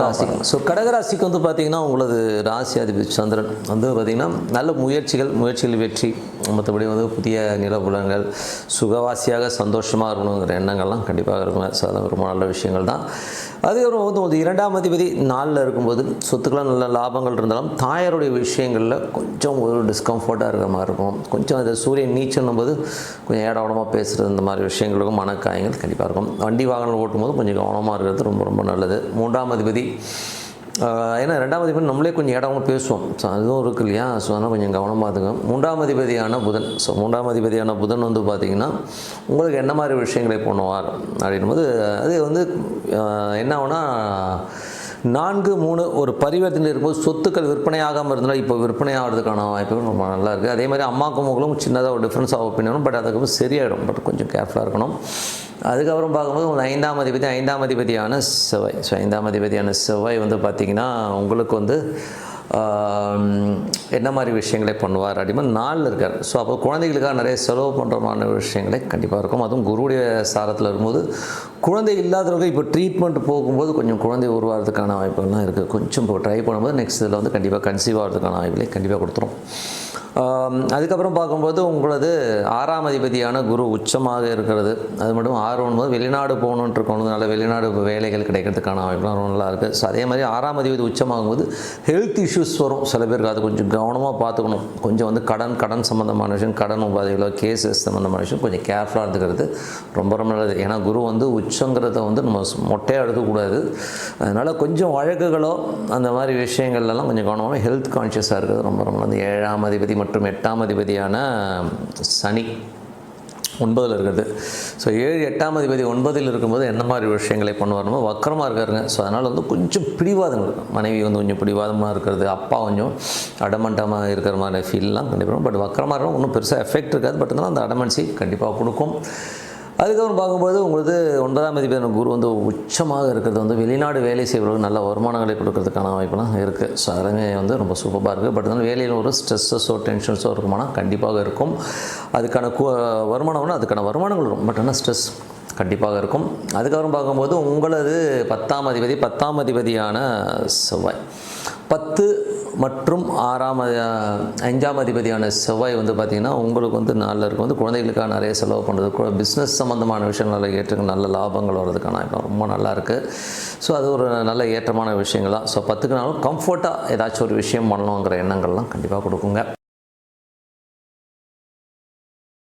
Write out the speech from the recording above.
ராசி. ஸோ கடகராசிக்கு வந்து பார்த்திங்கன்னா உங்களது ராசி அதிபதி சந்திரன் வந்து பார்த்திங்கன்னா நல்ல முயற்சிகள் வெற்றி, மற்றபடி வந்து புதிய நிலபுலங்கள், சுகவாசியாக சந்தோஷமாக இருக்கணுங்கிற எண்ணங்கள்லாம் கண்டிப்பாக இருக்குங்க. ஸோ அதெல்லாம் ரொம்ப நல்ல விஷயங்கள் தான். அதுக்கப்புறம் வந்து ஒரு 2ஆம் அதிபதி 4ல் இருக்கும்போது சொத்துக்கெல்லாம் நல்ல லாபங்கள் இருந்தாலும் தாயாருடைய விஷயங்களில் கொஞ்சம் ஒரு டிஸ்கம்ஃபர்ட்டாக இருக்கிற மாதிரி இருக்கும். கொஞ்சம் அது சூரியன் நீச்சல்னும் போது கொஞ்சம் ஏடாவடமாக பேசுகிறது, இந்த மாதிரி விஷயங்களுக்கும் மனக்காயங்கள் கண்டிப்பாக இருக்கும். வண்டி வாகனங்கள் ஓட்டும்போது கொஞ்சம் கவனமாக இருக்கிறது ரொம்ப ரொம்ப நல்லது. 3ஆம் அதிபதி ஏன்னா 2ஆம் அதிபதி நம்மளே கொஞ்சம் இடமா பேசுவோம். ஸோ அதுவும் இருக்குது இல்லையா? ஸோ அதனால் கொஞ்சம் கவனமாக இருக்கும். 3ஆம் அதிபதியான புதன். ஸோ 3ஆம் அதிபதியான புதன் வந்து பார்த்திங்கன்னா உங்களுக்கு என்ன மாதிரி விஷயங்களை பண்ணுவார் அப்படின்போது அது வந்து என்ன ஆகுனா 4-3 ஒரு பரிவர்த்தனை இருக்கும்போது சொத்துக்கள் விற்பனை ஆகாமல் இருந்தாலும் இப்போ விற்பனை ஆகிறதுக்கான வாய்ப்புகள் ரொம்ப நல்லா இருக்குது. அதே மாதிரி அம்மாக்கும் உங்களும் சின்னதாக ஒரு டிஃப்ரென்ஸ் ஆக ஒப்பீனியனும், பட் அதுக்கப்புறம் சரியாயிடும். பட் கொஞ்சம் கேர்ஃபுல்லாக இருக்கணும். அதுக்கப்புறம் பார்க்கும்போது உங்களுக்கு 5ஆம் அதிபதியான செவ்வாய். ஸோ 5ஆம் அதிபதியான செவ்வாய் வந்து பார்த்திங்கன்னா உங்களுக்கு வந்து என்ன மாதிரி விஷயங்களை பண்ணுவார் அப்படின்னா 4ல் இருக்கார். ஸோ அப்போ குழந்தைகளுக்காக நிறைய செலவு பண்ணுற மாதிரி விஷயங்களே கண்டிப்பாக இருக்கும். அதுவும் குருவுடைய சாரத்தில் இருக்கும்போது குழந்தை இல்லாதவர்கள் இப்போ ட்ரீட்மெண்ட் போகும்போது கொஞ்சம் குழந்தை உருவாகிறதுக்கான வாய்ப்புகள்லாம் இருக்குது. கொஞ்சம் இப்போ ட்ரை பண்ணும்போது நெக்ஸ்ட் இதில் வந்து கண்டிப்பாக கன்சீவ் ஆகிறதுக்கான வாய்ப்புகளை கண்டிப்பாக கொடுத்துரும். அதுக்கப்புறம் பார்க்கும்போது உங்களது 6ஆம் அதிபதியான குரு உச்சமாக இருக்கிறது. அது மட்டும் 6 வெளிநாடு போகணுன்ட்டு இருக்கணுனால வெளிநாடு வேலைகள் கிடைக்கிறதுக்கான வாய்ப்புலாம் ரொம்ப நல்லா இருக்குது. ஸோ அதே மாதிரி 6ஆம் அதிபதி உச்சமாகும்போது ஹெல்த் இஷ்யூஸ் வரும் சில பேருக்கு. அது கொஞ்சம் கவனமாக பார்த்துக்கணும். கொஞ்சம் வந்து கடன் சம்மந்தமான விஷயம், கடன் உபாதைகளோ கேசஸ் சம்மந்தமான விஷயம் கொஞ்சம் கேர்ஃபுல்லாக இருந்துக்கிறது ரொம்ப ரொம்ப நல்லது. ஏன்னா குரு வந்து உச்சங்கிறத வந்து நம்ம மொட்டையாக எடுக்கக்கூடாது. அதனால் கொஞ்சம் வழக்குகளோ அந்த மாதிரி விஷயங்கள்லாம் கொஞ்சம் கவனமாக ஹெல்த் கான்ஷியஸாக இருக்கிறது ரொம்ப ரொம்ப நல்லது. 7ஆம் அதிபதி மற்றும் 8ஆம் அதிபதியான சனி 9ல் இருக்கிறது. ஸோ 7, 8ஆம் அதிபதி 9ல் இருக்கும்போது என்ன மாதிரி விஷயங்களை பண்ணுவாருமோ வக்கரமாக இருக்காருங்க. ஸோ அதனால் வந்து கொஞ்சம் பிடிவாதங்கள் இருக்கும். மனைவி வந்து கொஞ்சம் பிடிவாதமாக இருக்கிறது, அப்பா கொஞ்சம் அடமண்டமாக இருக்கிற மாதிரி ஃபீல்லாம் கண்டிப்பாக. பட் வக்கரமாக இருக்கும், ஒன்றும் பெருசாக எஃபெக்ட் இருக்காது. பட் இருந்தாலும் அந்த அடமன்சி கண்டிப்பாக கொடுக்கும். அதுக்கப்புறம் பார்க்கும்போது உங்களுக்கு 9ஆம் அதிபதியான குரு வந்து உச்சமாக இருக்கிறது வந்து வெளிநாடு வேலை செய்வர்களுக்கு நல்ல வருமானங்களை கொடுக்கறதுக்கான வாய்ப்புலாம் இருக்குது. ஸோ அதெல்லாமே வந்து ரொம்ப சூப்பராக இருக்குது. பட் இருந்தாலும் வேலையில் ஒரு ஸ்ட்ரெஸ்ஸஸோ டென்ஷன்ஸோ இருக்குமானா கண்டிப்பாக இருக்கும். அதுக்கான வருமானம்னா அதுக்கான வருமானங்கள் இருக்கும். பட் ஆனால் ஸ்ட்ரெஸ் கண்டிப்பாக இருக்கும். அதுக்கப்புறம் பார்க்கும்போது உங்களது 10ஆம் அதிபதியான செவ்வாய் 10 மற்றும் 5ஆம் அதிபதியான செவ்வாய் வந்து பார்த்திங்கன்னா உங்களுக்கு வந்து 4ல் இருக்கும். வந்து குழந்தைகளுக்காக நிறைய செலவு பண்ணுறது, பிஸ்னஸ் சம்மந்தமான விஷயங்கள் ஏற்றுக்கு நல்ல லாபங்கள் வர்றதுக்கான ரொம்ப நல்லா இருக்குது. ஸோ அது ஒரு நல்ல ஏற்றமான விஷயங்கள் தான். ஸோ 10க்கு நாளும் கம்ஃபர்ட்டாக ஏதாச்சும் ஒரு விஷயம் பண்ணணுங்கிற எண்ணங்கள்லாம் கண்டிப்பாக கொடுக்குங்க.